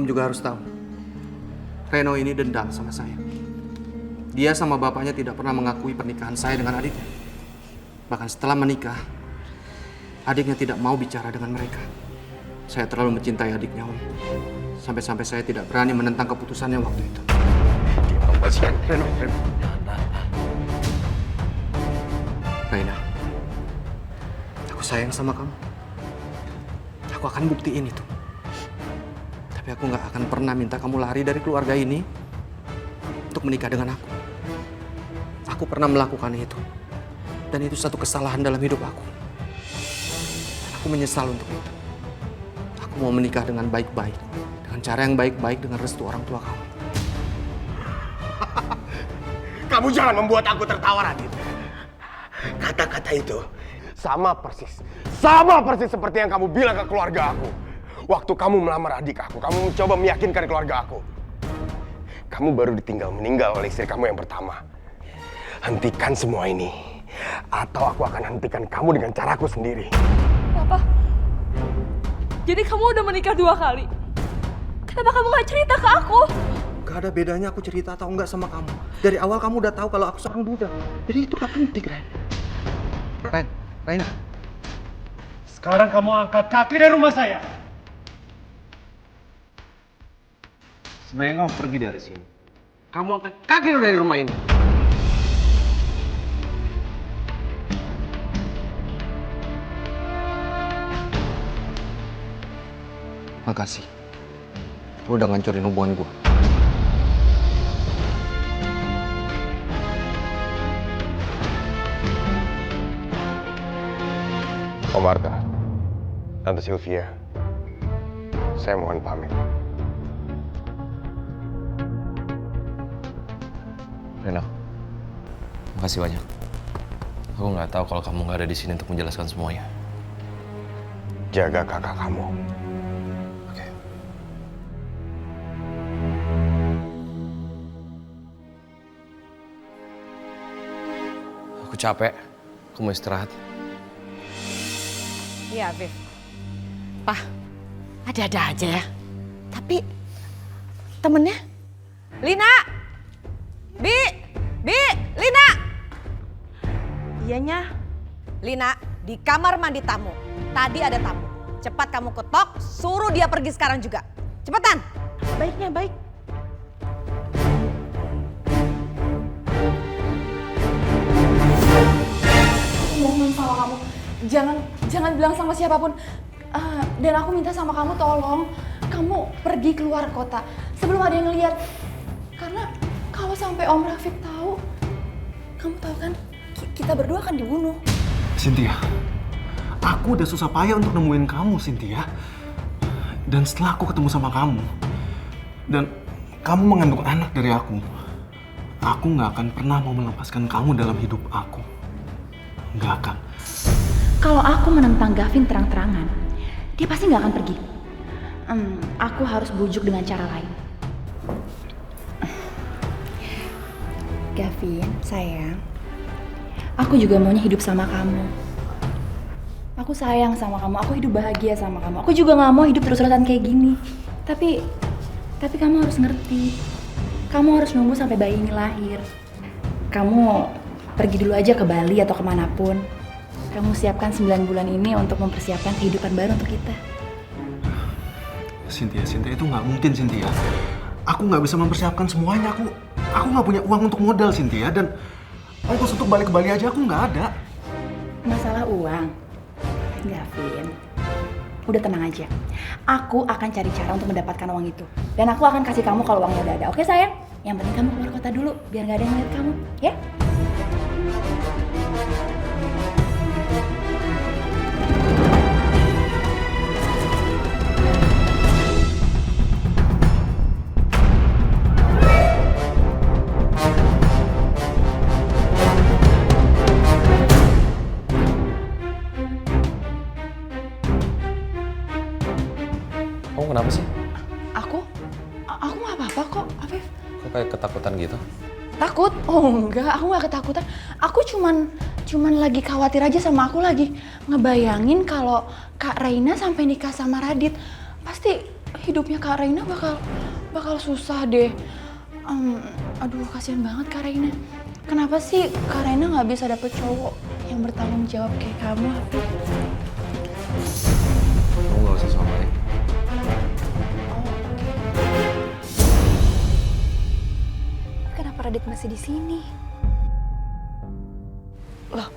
juga harus tahu. Reno ini dendam sama saya. Dia sama bapaknya tidak pernah mengakui pernikahan saya dengan adiknya. Bahkan setelah menikah, adiknya tidak mau bicara dengan mereka. Saya terlalu mencintai adiknya, Om. Sampai-sampai saya tidak berani menentang keputusannya waktu itu. Reno. Raina, aku sayang sama kamu. Aku akan buktiin itu. Tapi aku nggak akan pernah minta kamu lari dari keluarga ini untuk menikah dengan aku. Aku pernah melakukan itu. Dan itu satu kesalahan dalam hidup aku. Aku menyesal untuk itu. Aku mau menikah dengan baik-baik. Dengan cara yang baik-baik, dengan restu orang tua kamu. Kamu jangan membuat aku tertawa, Radit. Kata-kata itu sama persis seperti yang kamu bilang ke keluarga aku. Waktu kamu melamar adik aku, kamu mencoba meyakinkan keluarga aku. Kamu baru ditinggal meninggal oleh istri kamu yang pertama. Hentikan semua ini, atau aku akan hentikan kamu dengan caraku sendiri. Papa, jadi kamu udah menikah 2 kali? Kenapa kamu gak cerita ke aku? Gak ada bedanya aku cerita atau enggak sama kamu. Dari awal kamu udah tahu kalau aku seorang budak. Jadi itu gak penting, Ren. Raina. Sekarang kamu angkat kaki dari rumah saya. Sebaiknya kamu pergi dari sini. Kamu angkat kaki dari rumah ini. Makasih. Lu udah ngancurin hubungan gue. Om Arta, Tante Sylvia, saya mohon pamit. Reno, makasih banyak. Aku nggak tahu kalau kamu nggak ada di sini untuk menjelaskan semuanya. Jaga kakak kamu. Oke. Aku capek. Aku mau istirahat. Iya, Afif. Pak, ada-ada aja ya. Tapi temennya, Lina, Bi, Lina. Iyanya, Lina di kamar mandi tamu. Tadi ada tamu. Cepat kamu ketok, suruh dia pergi sekarang juga. Cepetan. Baiknya baik. Mohon sama kamu, jangan bilang sama siapapun. Dan aku minta sama kamu, tolong kamu pergi keluar kota sebelum ada yang lihat. Karena kalau sampai Om Rafiq tahu, kamu tahu kan kita berdua akan dibunuh. Cynthia, aku udah susah payah untuk nemuin kamu, Cynthia. Dan setelah aku ketemu sama kamu, dan kamu mengandung anak dari aku nggak akan pernah mau melepaskan kamu dalam hidup aku. Nggak akan. Kalau aku menentang Gavin terang-terangan, dia pasti nggak akan pergi. Aku harus bujuk dengan cara lain. Gavin, sayang, aku juga maunya hidup sama kamu. Aku sayang sama kamu, aku hidup bahagia sama kamu. Aku juga nggak mau hidup terus-terusan kayak gini. Tapi kamu harus ngerti. Kamu harus nunggu sampai bayi ini lahir. Kamu pergi dulu aja ke Bali atau kemanapun. Kamu siapkan 9 bulan ini untuk mempersiapkan kehidupan baru untuk kita. Cynthia itu nggak mungkin, Cynthia. Aku nggak bisa mempersiapkan semuanya. Aku nggak punya uang untuk modal, Cynthia. Dan ongkos untuk balik ke Bali aja aku nggak ada. Masalah uang, Gavin, udah tenang aja. Aku akan cari cara untuk mendapatkan uang itu. Dan aku akan kasih kamu kalau uangnya udah ada. Oke sayang? Yang penting kamu keluar kota dulu, biar nggak ada yang ngeliat kamu, ya? Kamu kenapa sih? Aku nggak apa-apa kok, Afif. Kok kayak ketakutan gitu? Takut? Oh enggak, aku nggak ketakutan. Aku cuman lagi khawatir aja sama aku lagi ngebayangin kalau Kak Raina sampai nikah sama Radit. Pasti hidupnya Kak Raina bakal susah deh. Aduh, kasihan banget Kak Raina. Kenapa sih Kak Raina nggak bisa dapet cowok yang bertanggung jawab kayak kamu, Afif? Kamu gak usah sombong. Kenapa Radit masih di sini? Loh,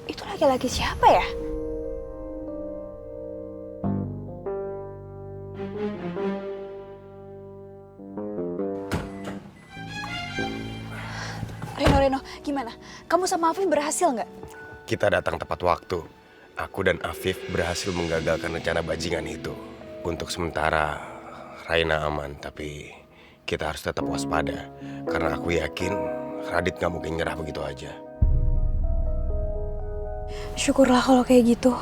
itu laki-laki siapa ya? Reno, gimana? Kamu sama Afif berhasil nggak? Kita datang tepat waktu. Aku dan Afif berhasil menggagalkan rencana bajingan itu. Untuk sementara, Raina aman, tapi kita harus tetap waspada. Karena aku yakin Radit gak mungkin nyerah begitu aja. Syukurlah kalau kayak gitu.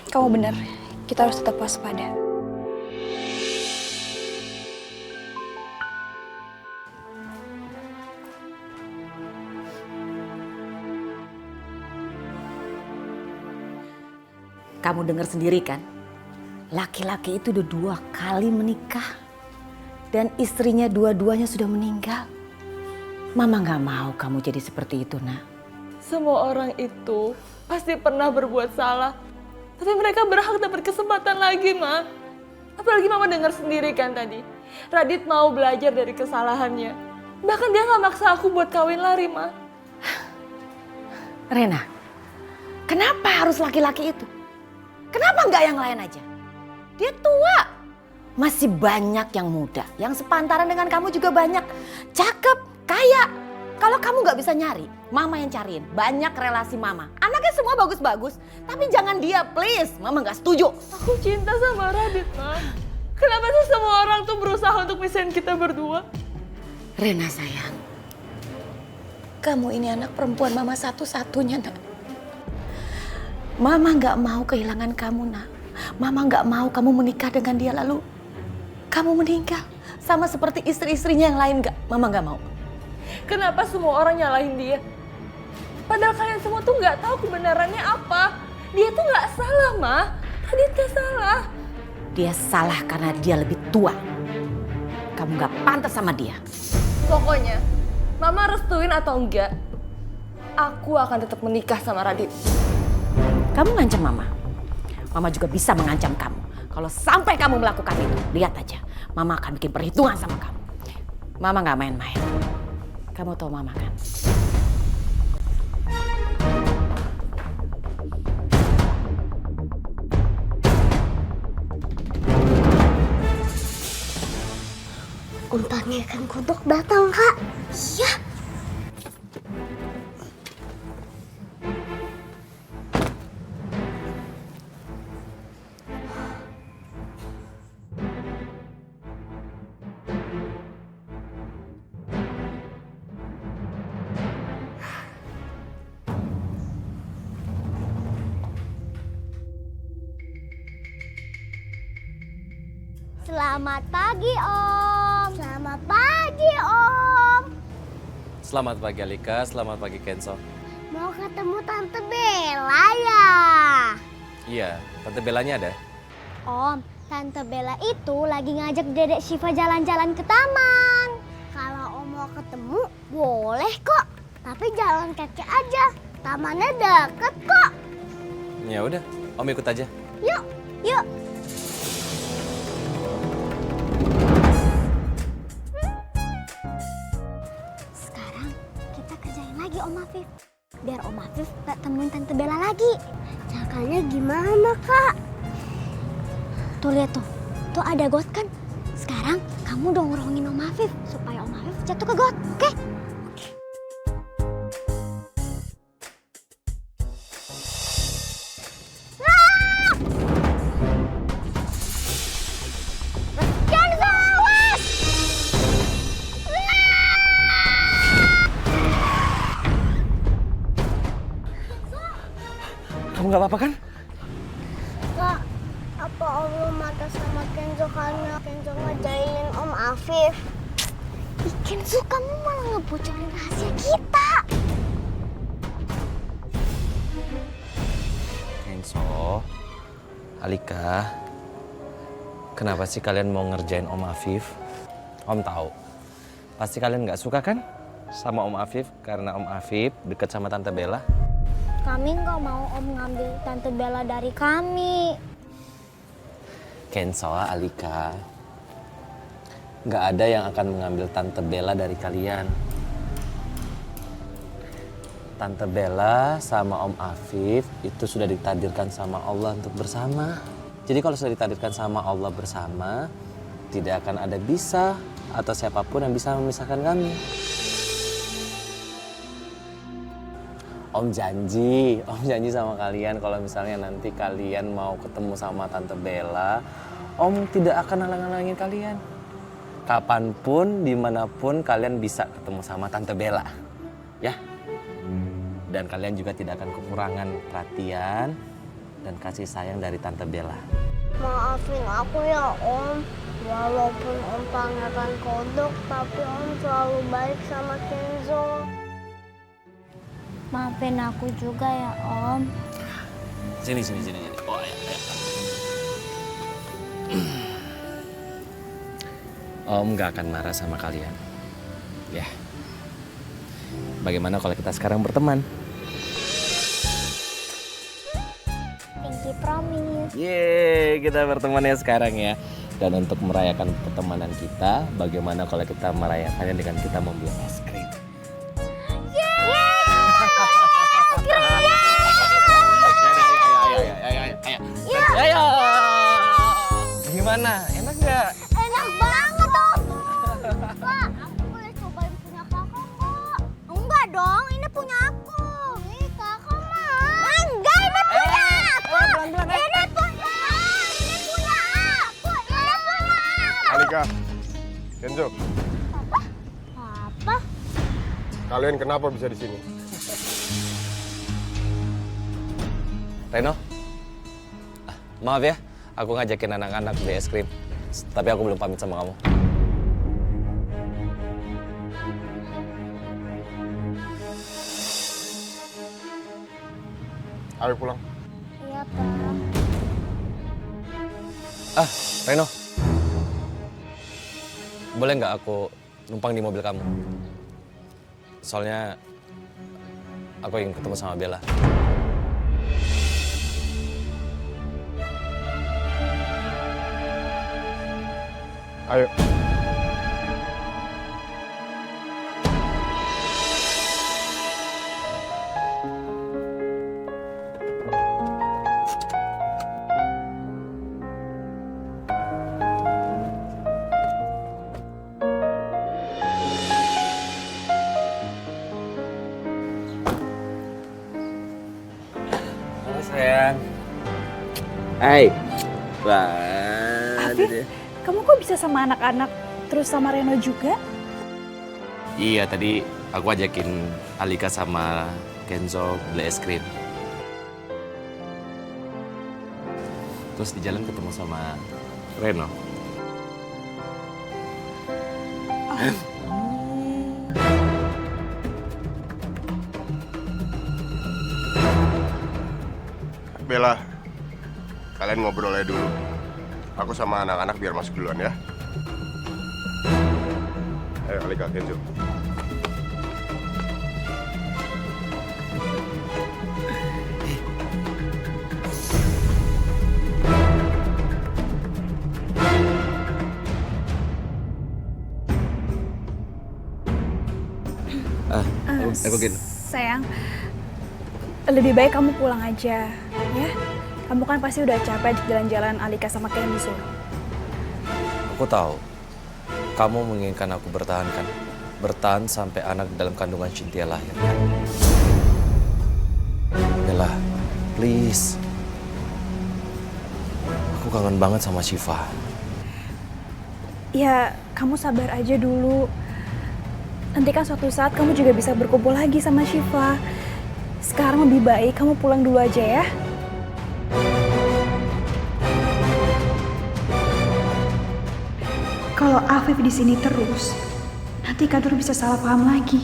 Kamu benar, kita harus tetap waspada. Kamu dengar sendiri kan? Laki-laki itu udah 2 kali menikah. Dan istrinya dua-duanya sudah meninggal. Mama gak mau kamu jadi seperti itu, nak. Semua orang itu pasti pernah berbuat salah. Tapi mereka berhak dapat kesempatan lagi, Ma. Apalagi Mama dengar sendiri kan tadi. Radit mau belajar dari kesalahannya. Bahkan dia gak maksa aku buat kawin lari, Ma. Rena, kenapa harus laki-laki itu? Kenapa nggak yang lain aja? Dia tua. Masih banyak yang muda. Yang sepantaran dengan kamu juga banyak. Cakep, kaya. Kalau kamu nggak bisa nyari, Mama yang cariin. Banyak relasi Mama. Anaknya semua bagus-bagus. Tapi jangan dia, please. Mama nggak setuju. Aku cinta sama Radit, Ma. Kenapa sih semua orang tuh berusaha untuk misahin kita berdua? Rena sayang. Kamu ini anak perempuan Mama satu-satunya, nak. Mama nggak mau kehilangan kamu, nak. Mama nggak mau kamu menikah dengan dia lalu kamu meninggal. Sama seperti istri-istrinya yang lain nggak. Mama nggak mau. Kenapa semua orang nyalahin dia? Padahal kalian semua tuh nggak tahu kebenarannya apa. Dia tuh nggak salah, Ma. Radit nggak salah. Dia salah karena dia lebih tua. Kamu nggak pantas sama dia. Pokoknya, Mama restuin atau enggak, aku akan tetap menikah sama Radit. Kamu ngancam Mama. Mama juga bisa mengancam kamu. Kalau sampai kamu melakukan itu, lihat aja. Mama akan bikin perhitungan sama kamu. Mama nggak main-main. Kamu tahu Mama kan? Untangnya kan kodok datang, Kak. Iya. Selamat pagi, Om. Selamat pagi, Om. Selamat pagi Alika, selamat pagi Kenzo. Mau ketemu Tante Bella ya? Iya, Tante Bellanya ada? Om, Tante Bella itu lagi ngajak Dedek Syifa jalan-jalan ke taman. Kalau Om mau ketemu, boleh kok. Tapi jalan kaki aja. Tamannya deket kok. Ya udah, Om ikut aja. Yuk, yuk. Sekarang kita kerjain lagi Om Afif. Biar Om Afif gak temuin Tante Bella lagi. Caranya gimana, Kak? Tuh lihat tuh. Tuh ada got kan? Sekarang kamu dorongin Om Afif supaya Om Afif jatuh ke got, oke? Kamu nggak apa-apa kan? Kak, apa Allah marah sama Kenzo karena Kenzo ngejailin Om Afif? Ih, Kenzo, kamu malah ngebocorin rahasia kita. Kenzo, Alika, Kenapa sih kalian mau ngerjain Om Afif? Om tahu. Pasti kalian nggak suka kan sama Om Afif karena Om Afif deket sama Tante Bella? Kami nggak mau Om ngambil Tante Bella dari kami. Kenzo, Alika, nggak ada yang akan mengambil Tante Bella dari kalian. Tante Bella sama Om Afif itu sudah ditakdirkan sama Allah untuk bersama. Jadi kalau sudah ditakdirkan sama Allah bersama, tidak akan ada bisa atau siapapun yang bisa memisahkan kami. Om janji sama kalian kalau misalnya nanti kalian mau ketemu sama Tante Bella, Om tidak akan halang-halangin kalian. Kapanpun, dimanapun kalian bisa ketemu sama Tante Bella, ya. Dan kalian juga tidak akan kekurangan perhatian dan kasih sayang dari Tante Bella. Maafin aku ya Om. Walaupun Om pangeran kodok, tapi Om selalu baik sama Kenzo. Maafin aku juga ya Om. Sini. Oh, ayo. Om gak akan marah sama kalian. Ya. Bagaimana kalau kita sekarang berteman? Pinky promise. Yeay, kita berteman ya sekarang ya. Dan untuk merayakan pertemanan kita, bagaimana kalau kita merayakannya dengan kita membeli es krim? Ayo. Gimana? Enak nggak? Enak banget Om. Pak, aku boleh cobain punya kakak kok. Enggak dong, ini punya aku. Nih kakak mah. Enggak, ini punya aku. Ini punya. Ini punya aku. Ini punya aku. Alika, Kenzo, Apa? kalian kenapa bisa di sini? Reno? Maaf ya, aku ngajakin anak-anak beli es krim. Tapi aku belum pamit sama kamu. Ayo pulang. Iya, Pak. Reno. Boleh nggak aku numpang di mobil kamu? Soalnya aku ingin ketemu sama Bella. Ayo. Halo sayang. Hai. Wah. Afif, kamu kok bisa sama anak-anak terus sama Reno juga? Iya, tadi aku ajakin Alika sama Kenzo beli es krim. Terus di jalan ketemu sama Reno. Bella, kalian ngobrol aja dulu. Aku sama anak-anak biar masuk duluan ya. Ayo Alika, Kenzo. Aku gini. Sayang, lebih baik kamu pulang aja, ya. Kamu kan pasti udah capek jalan-jalan Alika sama Kenzo. Aku tahu, kamu menginginkan aku bertahan kan? Bertahan sampai anak dalam kandungan Cynthia lahir kan? Bella, please. Aku kangen banget sama Syifa. Ya, kamu sabar aja dulu. Nanti kan suatu saat kamu juga bisa berkumpul lagi sama Syifa. Sekarang lebih baik kamu pulang dulu aja ya. Kalau Afif di sini terus, nanti Kadur bisa salah paham lagi.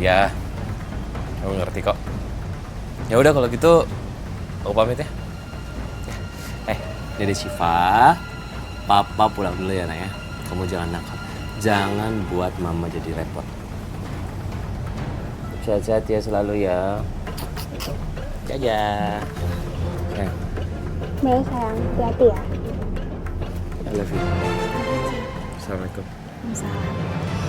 Ya, kamu ngerti kok. Ya udah kalau gitu, aku pamit ya. Dede Syifa, Papa pulang dulu ya, Nak ya. Kamu jangan nakal. Jangan buat Mama jadi repot. Sehat-sehat ya selalu ya. Dadah. Sayang. Baik sayang, hati-hati ya. I love you. Assalamualaikum. Waalaikumsalam.